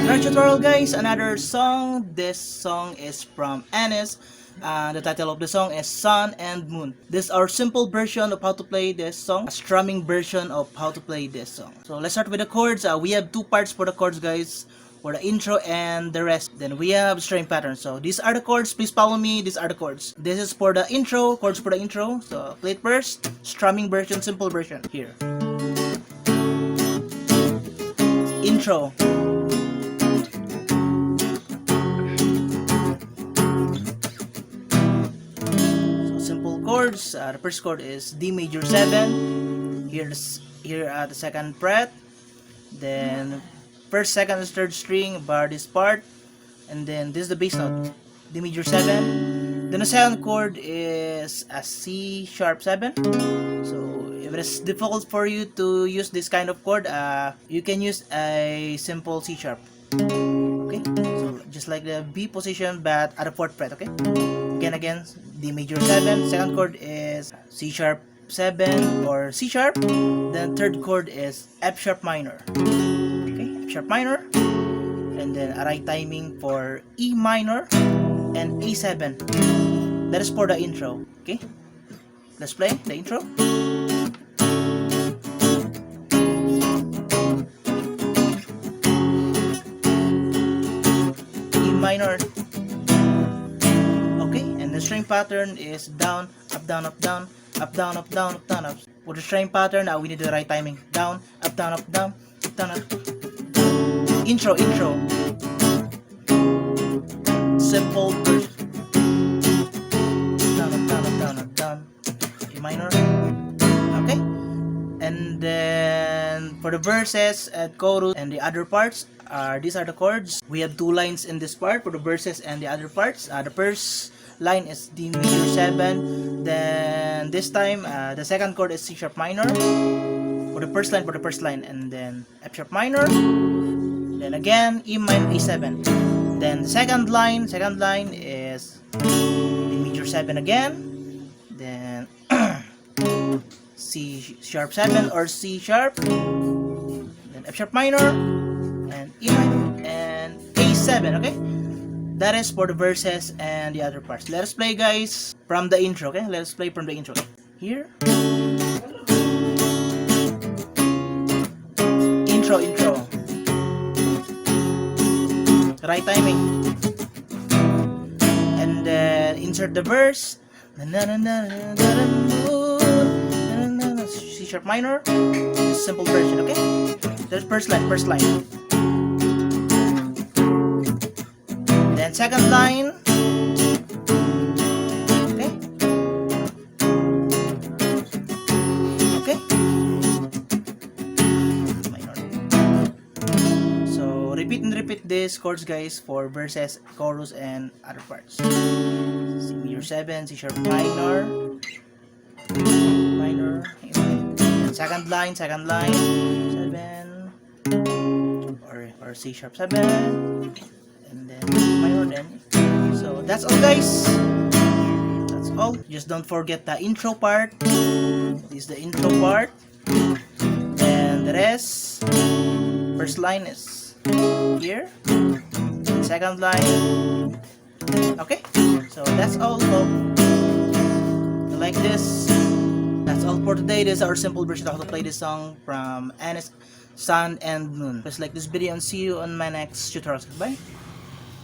Another tutorial guys, another song. This song is from Anis. The title of the song is Sun and Moon. This is our simple version of how to play this song, a strumming version of how to play this song. So let's start with the chords. We have two parts for the chords guys, for the intro and the rest. Then we have string pattern. So these are the chords, please follow me. These are the chords. This is for the intro, chords for the intro. So play it first, strumming version, simple version. Here. Intro. Chords. The first chord is D major 7. Here the second fret. Then first, second, and third string bar this part, and then this is the bass note, D major 7. Then the second chord is a C sharp 7. So if it is difficult for you to use this kind of chord, you can use a simple C sharp. Okay, so just like the B position but at the fourth fret. Okay. Again, D major 7. Second chord is C sharp 7 or C sharp. Then third chord is F sharp minor. Okay, F sharp minor. And then a right timing for E minor and A7. That is for the intro. Okay, let's play the intro. E minor. The string pattern is down, up, down, up, down, up, down, up, down, up, down, up. For the string pattern, we need the right timing. Down, up, down, up, down, up, down, up. Intro. Simple version. Down, up, down, up, down, up, down. E minor. Okay. And then for the verses and chorus and the other parts, these are the chords. We have two lines in this part for the verses and the other parts. The first line is D major 7. Then this time the second chord is C sharp minor for the first line, and then F sharp minor, then again E minor A7. Then the second line is D major 7 again, then C sharp 7 or C sharp, then F sharp minor and E minor and A7. Okay, that is for the verses and the other parts. Let us play guys from the intro. Okay, let us play from the intro. Here, intro. Right timing, and then insert the verse. C sharp minor, simple version. Okay, that's first line. Then second line. Okay. Minor. So repeat this chords guys for verses, chorus and other parts. C major 7, C sharp minor. And second line 7 or C sharp 7. And then minor then. So that's all guys. That's all. Just don't forget the intro part. This is the intro part. And the rest. First line is here. Second line. Okay. So that's all. Hope you like this. That's all for today. This is our simple version of how to play this song from Anis, Sun and Moon. Please like this video and see you on my next tutorial. Bye.